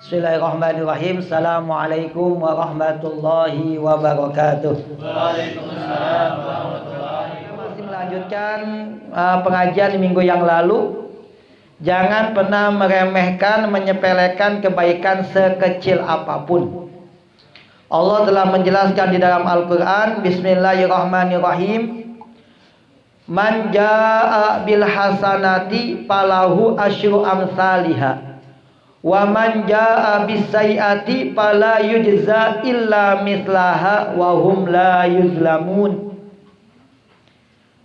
Bismillahirrahmanirrahim. Assalamualaikum warahmatullahi wabarakatuh. Waalaikumsalam warahmatullahi wabarakatuh. Masih melanjutkan pengajian di minggu yang lalu. Jangan pernah meremehkan, menyepelekan kebaikan sekecil apapun. Allah telah menjelaskan di dalam Al-Quran. Bismillahirrahmanirrahim. Man jaa bil hasanati falahu asyru amsalihha. Wa man jaa bis sayyiati fala yujza illa mithlaha wa hum la yuzlamun.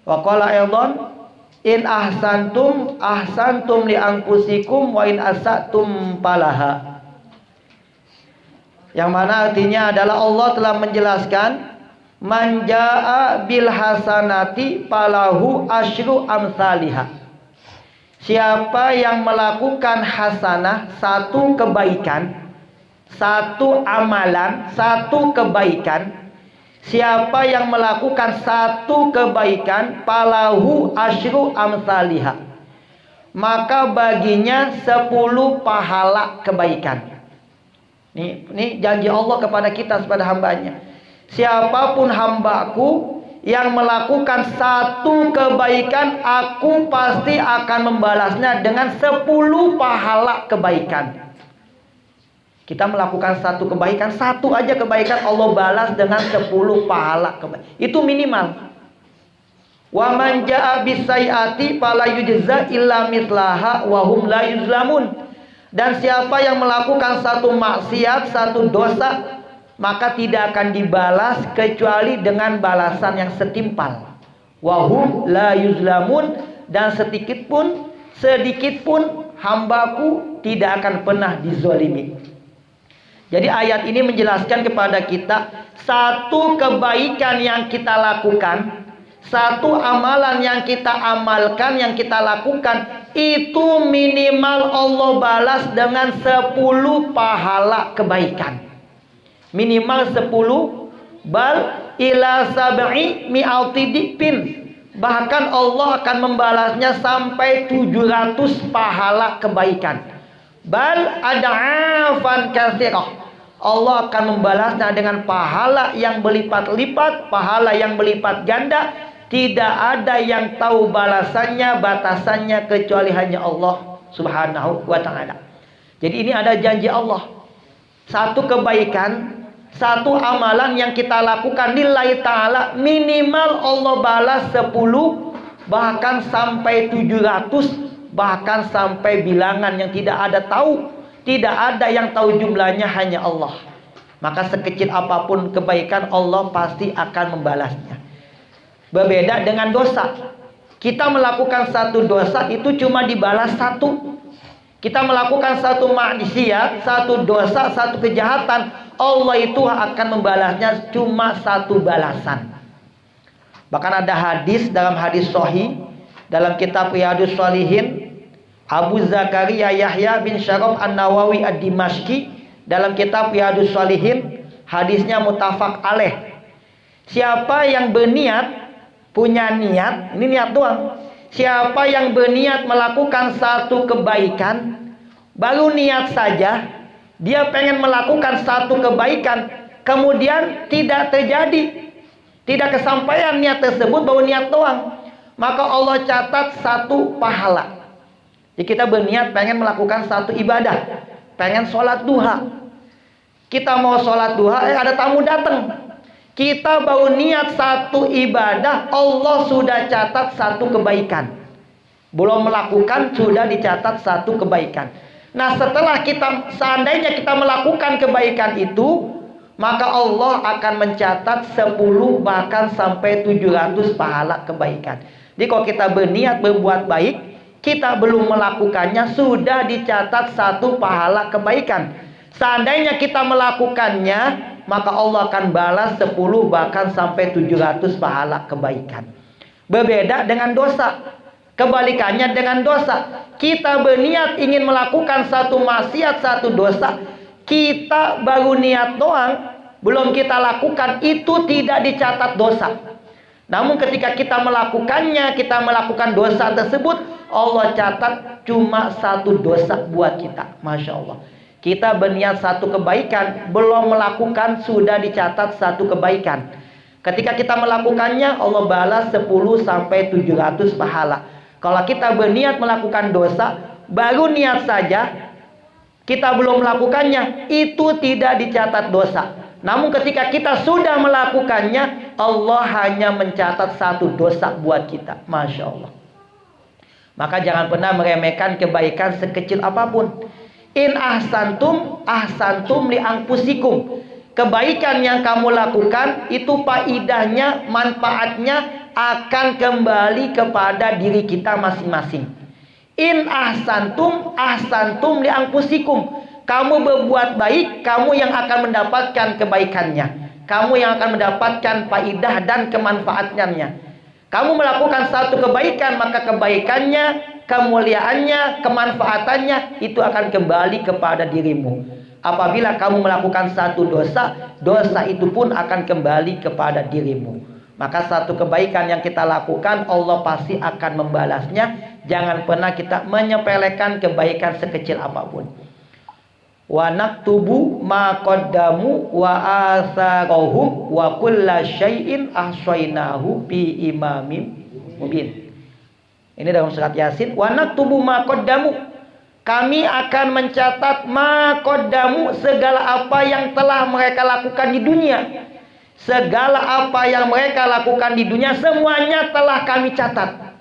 Wa qala aydan in ahsantum ahsantum li anfusikum wa in asatum falaha. Yang mana artinya adalah Allah telah menjelaskan man jaa bil hasanati falahu asyru amsalihha. Siapa yang melakukan hasanah, satu kebaikan, satu amalan, satu kebaikan. Siapa yang melakukan satu kebaikan, falahu asyru amsalihha, maka baginya 10 pahala kebaikan. Ini janji Allah kepada kita sepada hambanya. Siapapun hambaku yang melakukan satu kebaikan, aku pasti akan membalasnya dengan 10 pahala kebaikan. Kita melakukan satu kebaikan, satu aja kebaikan Allah balas dengan 10 pahala kebaikan. Itu minimal. Wa man jaa bis sayyiati fala yujza illa mithlaha wa hum la yuzlamun. Dan siapa yang melakukan satu maksiat, satu dosa, maka tidak akan dibalas kecuali dengan balasan yang setimpal. Wahum la yuzlamun, dan sedikit pun hambaku tidak akan pernah dizolimi. Jadi ayat ini menjelaskan kepada kita satu kebaikan yang kita lakukan, satu amalan yang kita amalkan, yang kita lakukan, itu minimal Allah balas dengan 10 pahala kebaikan. Minimal 10, bal ila sab'i mi'ati dipin. Bahkan Allah akan membalasnya sampai 700 pahala kebaikan. Bal ad'afan katsirah. Allah akan membalasnya dengan pahala yang berlipat-lipat, pahala yang berlipat ganda. Tidak ada yang tahu balasannya, batasannya kecuali hanya Allah Subhanahu wa ta'ala. Jadi ini ada janji Allah. Satu kebaikan, satu amalan yang kita lakukan lillahi ta'ala, minimal Allah balas 10, bahkan sampai 700, bahkan sampai bilangan yang tidak ada tahu. Tidak ada yang tahu jumlahnya, hanya Allah. Maka sekecil apapun kebaikan, Allah pasti akan membalasnya. Berbeda dengan dosa. Kita melakukan satu dosa itu cuma dibalas 1. Kita melakukan satu maksiat, satu dosa, satu kejahatan, Allah itu akan membalasnya cuma 1 balasan. Bahkan ada hadis, dalam hadis sahih dalam kitab Riyadhus Shalihin, Abu Zakaria Yahya bin Syaraf An-Nawawi Ad-Dimashqi dalam kitab Riyadhus Shalihin, hadisnya muttafaq alaih. Siapa yang berniat, punya niat, ini niat doang. Siapa yang berniat melakukan satu kebaikan, baru niat saja, dia pengen melakukan satu kebaikan, kemudian tidak terjadi, tidak kesampaian niat tersebut, baru niat doang, maka Allah catat 1 pahala. Jadi kita berniat pengen melakukan satu ibadah, pengen sholat duha. Kita mau sholat duha, ada tamu datang. Kita baru niat satu ibadah, Allah sudah catat 1 kebaikan. Belum melakukan, sudah dicatat 1 kebaikan. Nah, setelah seandainya kita melakukan kebaikan itu, maka Allah akan mencatat 10, bahkan sampai 700 pahala kebaikan. Jadi kalau kita berniat berbuat baik, kita belum melakukannya, sudah dicatat 1 pahala kebaikan. Seandainya kita melakukannya, maka Allah akan balas 10, bahkan sampai 700 pahala kebaikan. Berbeda dengan dosa. Kebalikannya dengan dosa. Kita berniat ingin melakukan satu maksiat, satu dosa, kita baru niat doang, belum kita lakukan, itu tidak dicatat dosa. Namun ketika kita melakukannya, kita melakukan dosa tersebut, Allah catat cuma 1 dosa buat kita. Masya Allah. Kita berniat satu kebaikan, belum melakukan sudah dicatat satu kebaikan. Ketika kita melakukannya, Allah balas 10 sampai 700 pahala. Kalau kita berniat melakukan dosa, baru niat saja, kita belum melakukannya, itu tidak dicatat dosa. Namun ketika kita sudah melakukannya, Allah hanya mencatat satu dosa buat kita. Masya Allah. Maka jangan pernah meremehkan kebaikan sekecil apapun. In ahsantum, ahsantum li anfusikum. Kebaikan yang kamu lakukan itu faidahnya, manfaatnya akan kembali kepada diri kita masing-masing. In ahsantum, ahsantum li anfusikum. Kamu berbuat baik, kamu yang akan mendapatkan kebaikannya. Kamu yang akan mendapatkan faidah dan kemanfaatannya. Kamu melakukan satu kebaikan, maka kebaikannya, kemuliaannya, kemanfaatannya itu akan kembali kepada dirimu. Apabila kamu melakukan satu dosa, dosa itu pun akan kembali kepada dirimu. Maka satu kebaikan yang kita lakukan, Allah pasti akan membalasnya. Jangan pernah kita menyepelekan kebaikan sekecil apapun. Wa naktubu ma qaddamu wa atharahum wa kulla syai'in ahsaynahu bi imamin mubin. Ini dalam surat Yasin. Wa naktubu ma qaddamu. Kami akan mencatat ma qaddamu, segala apa yang telah mereka lakukan di dunia. Segala apa yang mereka lakukan di dunia semuanya telah kami catat.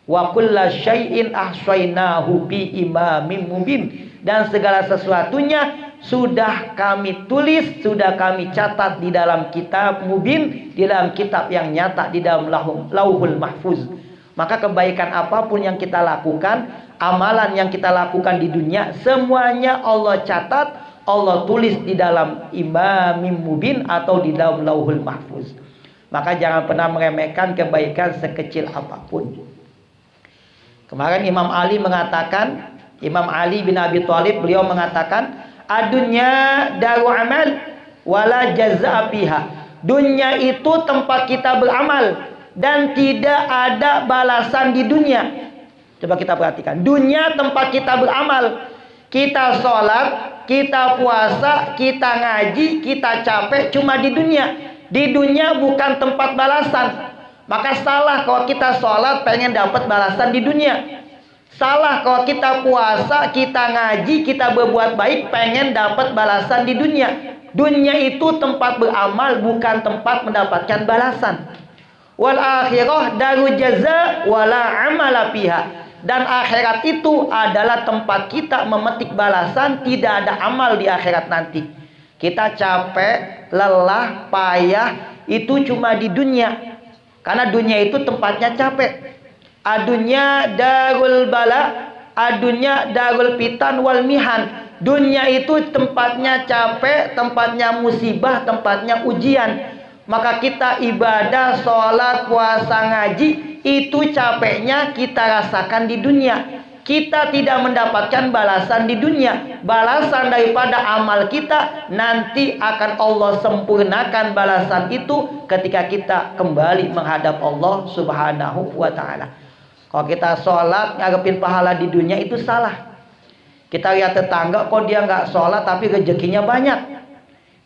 Wa kulla syai'in ahsaynahu bi imamin mubin. Dan segala sesuatunya sudah kami tulis, sudah kami catat di dalam kitab mubin, di dalam kitab yang nyata, di dalam lauhul mahfuz. Maka kebaikan apapun yang kita lakukan, amalan yang kita lakukan di dunia, semuanya Allah catat, Allah tulis di dalam imamin mubin atau di dalam lauhul mahfuz. Maka jangan pernah meremehkan kebaikan sekecil apapun. Kemarin Imam Ali mengatakan, Imam Ali bin Abi Thalib, beliau mengatakan, adunya daru amal wala jazaa fiha. Dunia itu tempat kita beramal dan tidak ada balasan di dunia. Coba kita perhatikan, dunia tempat kita beramal. Kita sholat, kita puasa, kita ngaji, kita capek cuma di dunia. Di dunia bukan tempat balasan. Maka salah kalau kita sholat pengen dapat balasan di dunia. Salah kalau kita puasa, kita ngaji, kita berbuat baik pengen dapat balasan di dunia. Dunia itu tempat beramal, bukan tempat mendapatkan balasan. Wal akhirah daru jaza wala amala fiha. Dan akhirat itu adalah tempat kita memetik balasan, tidak ada amal di akhirat nanti. Kita capek, lelah, payah itu cuma di dunia. Karena dunia itu tempatnya capek. Adunya darul bala, adunya darul fitan wal mihan. Dunia itu tempatnya capek, tempatnya musibah, tempatnya ujian. Maka kita ibadah, sholat, puasa, ngaji, itu capeknya kita rasakan di dunia. Kita tidak mendapatkan balasan di dunia. Balasan daripada amal kita nanti akan Allah sempurnakan balasan itu ketika kita kembali menghadap Allah Subhanahu wa ta'ala. Kalau kita sholat ngarepin pahala di dunia itu salah. Kita lihat tetangga kok dia nggak sholat tapi rezekinya banyak.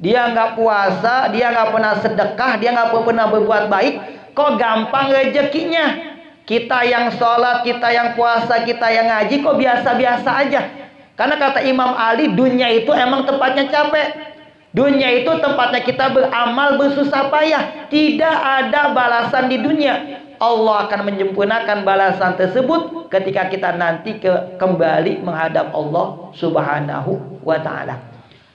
Dia nggak puasa, dia nggak pernah sedekah, dia nggak pernah berbuat baik, kok gampang rezekinya. Kita yang sholat, kita yang puasa, kita yang ngaji kok biasa-biasa aja. Karena kata Imam Ali, dunia itu emang tempatnya capek. Dunia itu tempatnya kita beramal, bersusah payah. Tidak ada balasan di dunia. Allah akan menyempurnakan balasan tersebut ketika kita nanti kembali menghadap Allah Subhanahu wa ta'ala.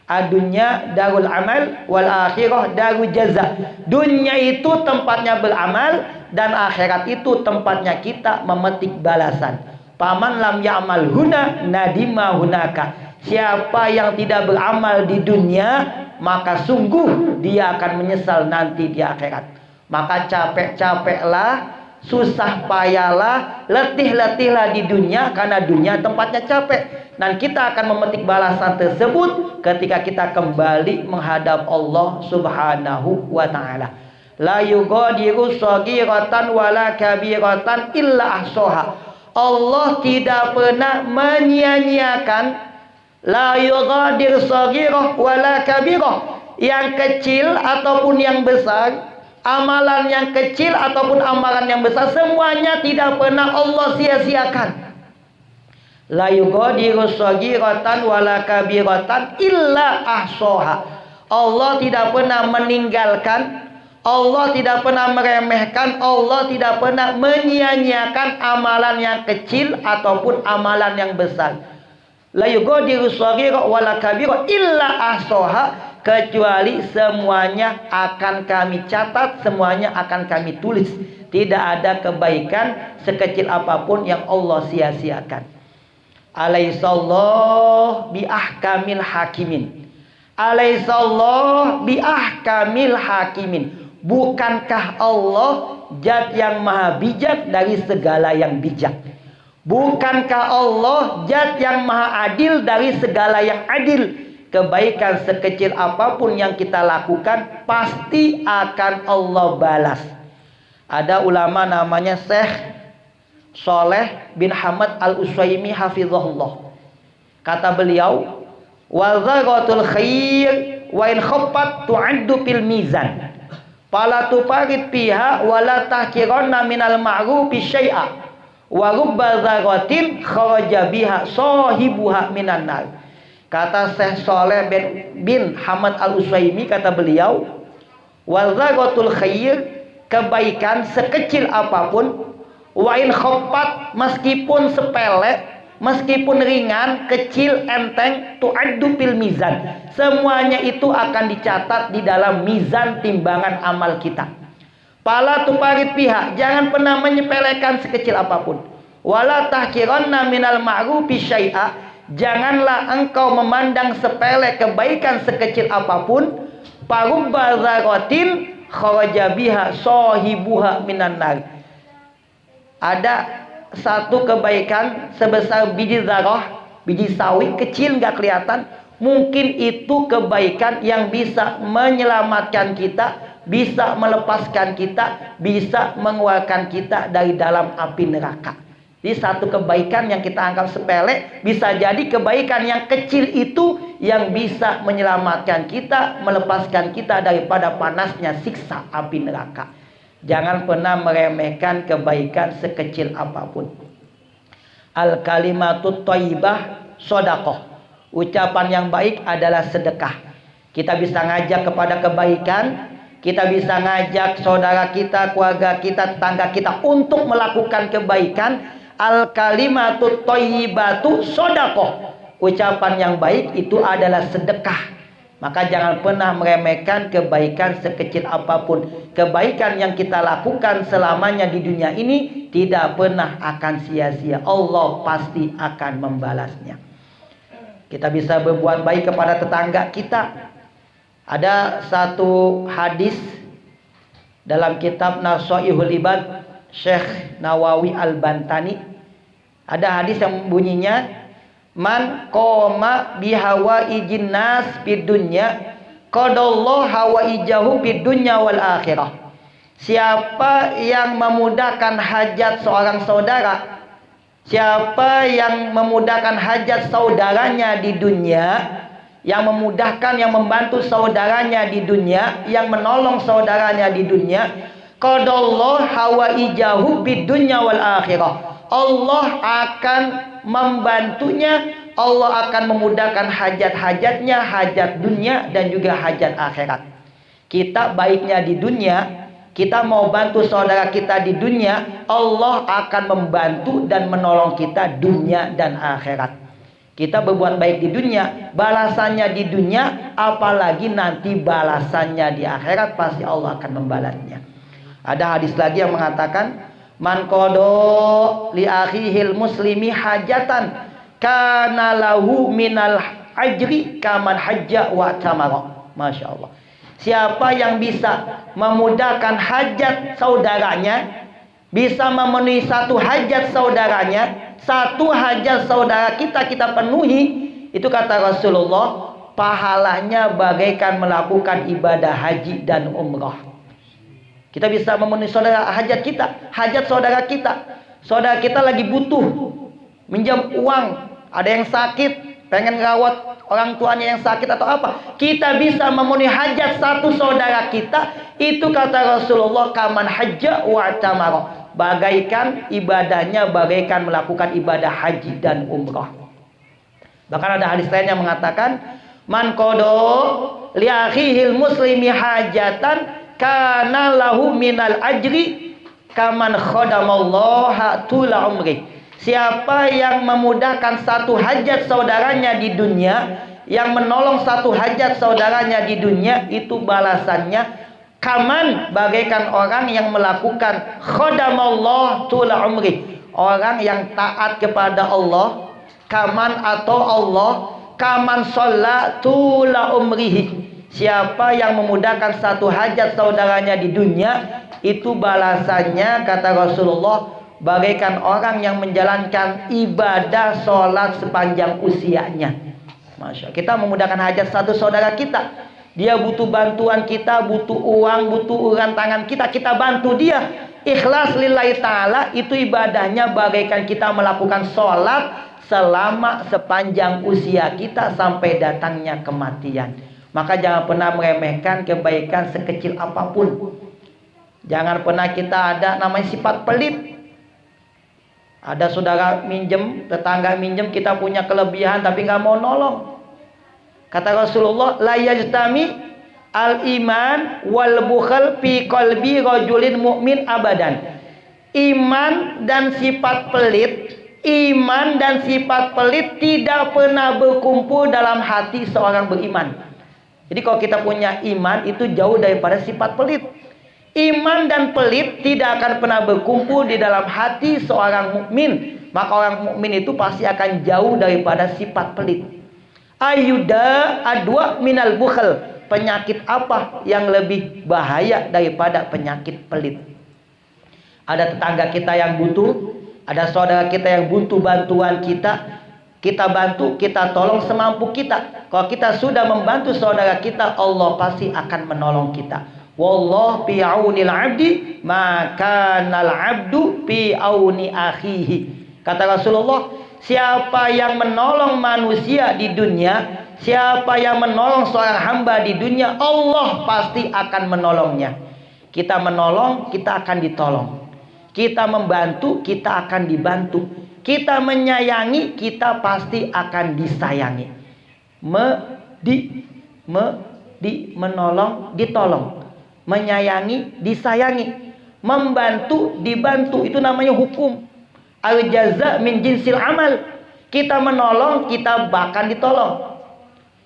Adunya darul amal wal akhirah darul jaza. Dunia itu tempatnya beramal dan akhirat itu tempatnya kita memetik balasan. Paman lam ya'mal huna nadima hunaka. Siapa yang tidak beramal di dunia, maka sungguh dia akan menyesal nanti di akhirat. Maka capek-capeklah, susah payahlah, letih-letihlah di dunia, karena dunia tempatnya capek. Dan kita akan memetik balasan tersebut ketika kita kembali menghadap Allah Subhanahu wa ta'ala. La yughadiru shaghiratan wala kabiratan illa ahsaha. Allah tidak pernah menyia-nyiakan La yughadir saghirah wala kabirah. Yang kecil ataupun yang besar, amalan yang kecil ataupun amalan yang besar, semuanya tidak pernah Allah sia-siakan. La yughadiru saghiratan wala kabiratan illa ahsaha. Allah tidak pernah meninggalkan, Allah tidak pernah meremehkan, Allah tidak pernah menyia-nyiakan amalan yang kecil ataupun amalan yang besar. La yughadiru saghira wala kabira illa ahsaha, kecuali semuanya akan kami catat, semuanya akan kami tulis. Tidak ada kebaikan sekecil apapun yang Allah sia-siakan. Alaihissallah bi ahkamil hakimin. Alaihissallah bi ahkamil hakimin. Bukankah Allah zat yang maha bijak dari segala yang bijak? Bukankah Allah zat yang maha adil dari segala yang adil? Kebaikan sekecil apapun yang kita lakukan pasti akan Allah balas. Ada ulama namanya Syekh Shalih bin Hamad Al-Utsaimin hafizahullah. Kata beliau, wa zaghatul khair wa in khaffat tu'addu fil mizan. Fala tufarid fiha wa la tahqiranna minal ma'rufi syai'a. Wa rubba zaghatin kharaja biha sahibuha minan nar. Kata Syekh Shalih bin Hamad Al-Utsaimin, kata beliau, wa zaghatul khair, kebaikan sekecil apapun, wa in khaffat, meskipun sepele, meskipun ringan, kecil, enteng, tu'addu fil mizan, semuanya itu akan dicatat di dalam mizan timbangan amal kita. Pala tuparit pihak, jangan pernah menyepelekan sekecil apapun. Wala tahqiranna minal ma'rufi syai'a, janganlah engkau memandang sepele kebaikan sekecil apapun. Parubba zaratin kharaja biha sahibuha minan nar. Ada satu kebaikan sebesar biji zarah, biji sawi kecil nggak kelihatan, mungkin itu kebaikan yang bisa menyelamatkan kita, bisa melepaskan kita, bisa mengeluarkan kita dari dalam api neraka. Jadi satu kebaikan yang kita anggap sepele, bisa jadi kebaikan yang kecil itu yang bisa menyelamatkan kita, melepaskan kita daripada panasnya siksa api neraka. Jangan pernah meremehkan kebaikan sekecil apapun. Al kalimatut thayyibah shadaqah. Ucapan yang baik adalah sedekah. Kita bisa ngajak kepada kebaikan, kita bisa ngajak saudara kita, keluarga kita, tetangga kita untuk melakukan kebaikan. Al kalimatut thayyibatu shadaqah. Ucapan yang baik itu adalah sedekah. Maka jangan pernah meremehkan kebaikan sekecil apapun. Kebaikan yang kita lakukan selamanya di dunia ini tidak pernah akan sia-sia. Allah pasti akan membalasnya. Kita bisa berbuat baik kepada tetangga kita. Ada satu hadis dalam kitab Nasaihul Ibad Syekh Nawawi Al-Bantani. Ada hadis yang bunyinya, man qoma bihawa ijin nas fid dunya qadallahu hawaijahu fid dunya wal akhirah. Siapa yang memudahkan hajat seorang saudara, siapa yang memudahkan hajat saudaranya di dunia, yang memudahkan, yang membantu saudaranya di dunia, yang menolong saudaranya di dunia, qadallahu hawaijahu fid dunya wal akhirah. Allah akan membantunya, Allah akan memudahkan hajat-hajatnya, hajat dunia dan juga hajat akhirat. Kita baiknya di dunia, kita mau bantu saudara kita di dunia, Allah akan membantu dan menolong kita dunia dan akhirat. Kita berbuat baik di dunia, balasannya di dunia, apalagi nanti balasannya di akhirat, pasti Allah akan membalasnya. Ada hadis lagi yang mengatakan, man qada li akhihil muslimi hajatan kana lahu minal ajri kaman hajja wa tamara. Masya Allah. Siapa yang bisa memudahkan hajat saudaranya, bisa memenuhi satu hajat saudaranya, satu hajat saudara kita penuhi, itu kata Rasulullah, pahalanya bagaikan melakukan ibadah haji dan umrah. Kita bisa memenuhi saudara hajat kita, hajat saudara kita. Saudara kita lagi butuh, minjam uang, ada yang sakit, pengen rawat orang tuanya yang sakit atau apa, kita bisa memenuhi hajat satu saudara kita, itu kata Rasulullah kaman hajja wa tamara, bagaikan ibadahnya bagaikan melakukan ibadah haji dan umrah. Bahkan ada hadis lain yang mengatakan, man qada li akhihil muslimi hajatan kana lahu minal ajri kaman khadamallaha tula umri. Siapa yang memudahkan satu hajat saudaranya di dunia, yang menolong satu hajat saudaranya di dunia, itu balasannya kaman bagaikan orang yang melakukan khadamallah tula umri, orang yang taat kepada Allah, kaman atau Allah, kaman sholat tula umrihi. Siapa yang memudahkan satu hajat saudaranya di dunia, itu balasannya kata Rasulullah bagaikan orang yang menjalankan ibadah sholat sepanjang usianya. Masya Allah. Kita memudahkan hajat satu saudara kita, dia butuh bantuan kita, butuh uang, butuh uluran tangan kita, kita bantu dia ikhlas lillahi ta'ala. Itu ibadahnya bagaikan kita melakukan sholat selama sepanjang usia kita sampai datangnya kematian. Maka jangan pernah meremehkan kebaikan sekecil apapun. Jangan pernah kita ada namanya sifat pelit. Ada saudara minjem, tetangga minjem, kita punya kelebihan tapi nggak mau nolong. Kata Rasulullah, la yajtami al iman wal bukhal fi qalbi rajulin mu'min abadan. Iman dan sifat pelit, iman dan sifat pelit tidak pernah berkumpul dalam hati seorang beriman. Jadi kalau kita punya iman, itu jauh daripada sifat pelit. Iman dan pelit tidak akan pernah berkumpul di dalam hati seorang mukmin. Maka orang mukmin itu pasti akan jauh daripada sifat pelit. Ayuda adwa minal bukhal. Penyakit apa yang lebih bahaya daripada penyakit pelit? Ada tetangga kita yang butuh, ada saudara kita yang butuh bantuan kita. Kita bantu, kita tolong semampu kita. Kalau kita sudah membantu saudara kita, Allah pasti akan menolong kita. Wallahu fi aunil 'abdi maka nal 'abdu fi auni akhihi. Kata Rasulullah, siapa yang menolong manusia di dunia, siapa yang menolong seorang hamba di dunia, Allah pasti akan menolongnya. Kita menolong, kita akan ditolong. Kita membantu, kita akan dibantu. Kita menyayangi, kita pasti akan disayangi. Menolong, ditolong. Menyayangi, disayangi. Membantu, dibantu. Itu namanya hukum. Al-jaza min jinsil amal. Kita menolong, kita bahkan ditolong.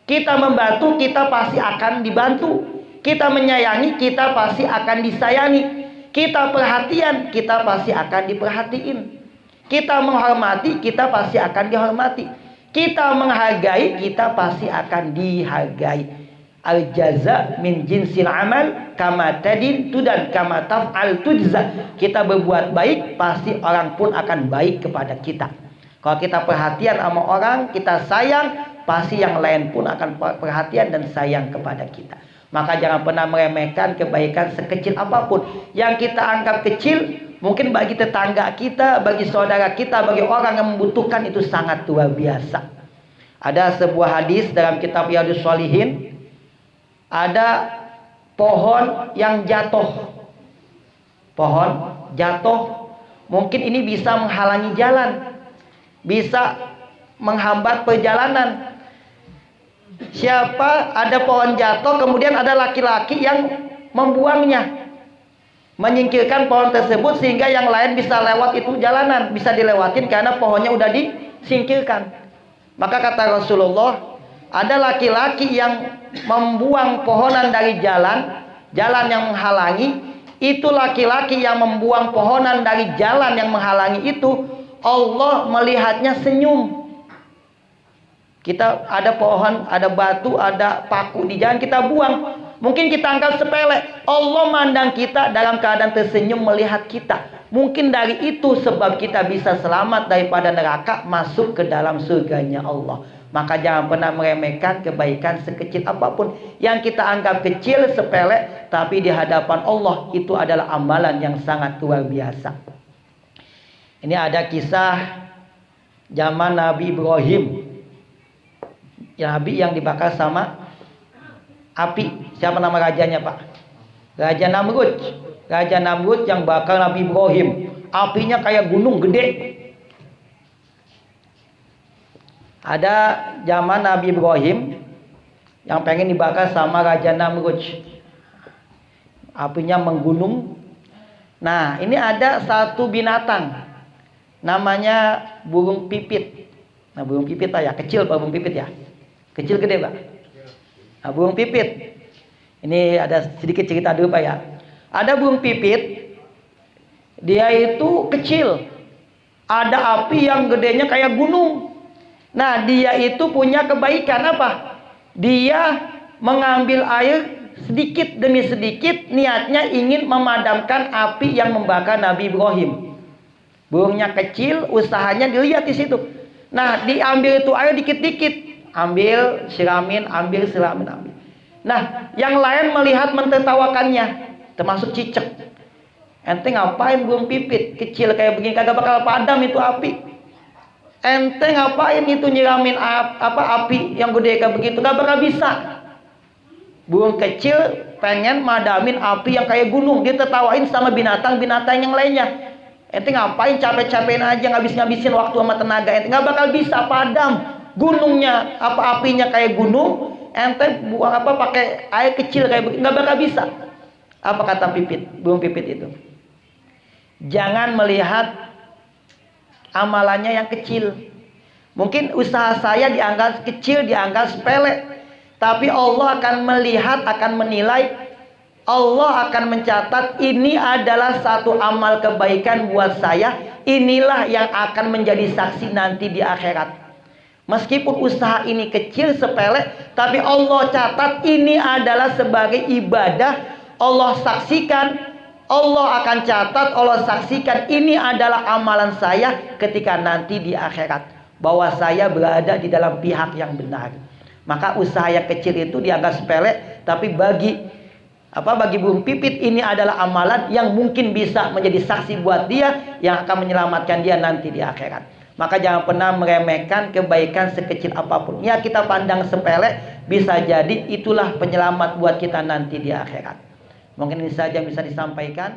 Kita membantu, kita pasti akan dibantu. Kita menyayangi, kita pasti akan disayangi. Kita perhatian, kita pasti akan diperhatiin. Kita menghormati, kita pasti akan dihormati. Kita menghargai, kita pasti akan dihargai. Al-jaza min jinsil amal kama tadin tudan kama taf'al tujza. Kita berbuat baik, pasti orang pun akan baik kepada kita. Kalau kita perhatian sama orang, kita sayang, pasti yang lain pun akan perhatian dan sayang kepada kita. Maka jangan pernah meremehkan kebaikan sekecil apapun. Yang kita anggap kecil, mungkin bagi tetangga kita, bagi saudara kita, bagi orang yang membutuhkan, itu sangat luar biasa. Ada sebuah hadis dalam kitab Riyadhus Shalihin. Ada pohon yang jatuh. Pohon jatuh. Mungkin ini bisa menghalangi jalan, bisa menghambat perjalanan. Siapa ada pohon jatuh, kemudian ada laki-laki yang membuangnya, menyingkirkan pohon tersebut sehingga yang lain bisa lewat itu jalanan, bisa dilewatin karena pohonnya udah disingkirkan. Maka kata Rasulullah, ada laki-laki yang membuang pohonan dari jalan yang menghalangi. Itu laki-laki yang membuang pohonan dari jalan yang menghalangi itu, Allah melihatnya senyum. Kita ada pohon, ada batu, ada paku di jalan, kita buang. Mungkin kita anggap sepele. Allah mandang kita dalam keadaan tersenyum melihat kita. Mungkin dari itu sebab kita bisa selamat daripada neraka, masuk ke dalam surganya Allah. Maka jangan pernah meremehkan kebaikan sekecil apapun. Yang kita anggap kecil, sepele, tapi di hadapan Allah itu adalah amalan yang sangat luar biasa. Ini ada kisah zaman Nabi Ibrahim. Ya, Nabi yang dibakar sama api. Siapa nama rajanya, Pak? Raja Namrud. Raja Namrud yang bakar Nabi Ibrahim. Apinya kayak gunung gede. Ada zaman Nabi Ibrahim yang pengen dibakar sama Raja Namrud. Apinya menggunung. Nah, ini ada satu binatang namanya burung pipit. Nah, burung pipit ya, kecil Pak, burung pipit ya. Kecil gede, Pak. Nah, burung pipit. Ini ada sedikit cerita dulu, Pak ya. Ada burung pipit. Dia itu kecil. Ada api yang gedenya kayak gunung. Nah, dia itu punya kebaikan apa? Dia mengambil air sedikit demi sedikit, niatnya ingin memadamkan api yang membakar Nabi Ibrahim. Burungnya kecil, usahanya dilihat di situ. Nah, diambil itu air dikit-dikit. Ambil, siramin, ambil, siramin, ambil. Nah, yang lain melihat mentertawakannya, termasuk cicak. Ente ngapain burung pipit kecil kayak begini, kagak bakal padam itu api. Ente ngapain itu nyiramin api yang gede kayak begitu, gak bakal bisa. Burung kecil pengen madamin api yang kayak gunung, dia tertawain sama binatang-binatang yang lainnya. Ente ngapain capek-capekin aja, ngabis-ngabisin waktu sama tenaga, ente gak bakal bisa padam gunungnya, apinya kayak gunung. Ente buang pakai air kecil kayak begini, nggak bakal bisa. Apa kata pipit, burung pipit itu? Jangan melihat amalannya yang kecil. Mungkin usaha saya dianggap kecil, dianggap sepele, tapi Allah akan melihat, akan menilai. Allah akan mencatat ini adalah satu amal kebaikan buat saya. Inilah yang akan menjadi saksi nanti di akhirat. Meskipun usaha ini kecil, sepele, tapi Allah catat ini adalah sebagai ibadah. Allah saksikan, Allah akan catat, Allah saksikan ini adalah amalan saya ketika nanti di akhirat. Bahwa saya berada di dalam pihak yang benar. Maka usaha yang kecil itu dianggap sepele, tapi bagi burung pipit ini adalah amalan yang mungkin bisa menjadi saksi buat dia, yang akan menyelamatkan dia nanti di akhirat. Maka jangan pernah meremehkan kebaikan sekecil apapun. Ya, kita pandang sepele, bisa jadi itulah penyelamat buat kita nanti di akhirat. Mungkin ini saja yang bisa disampaikan.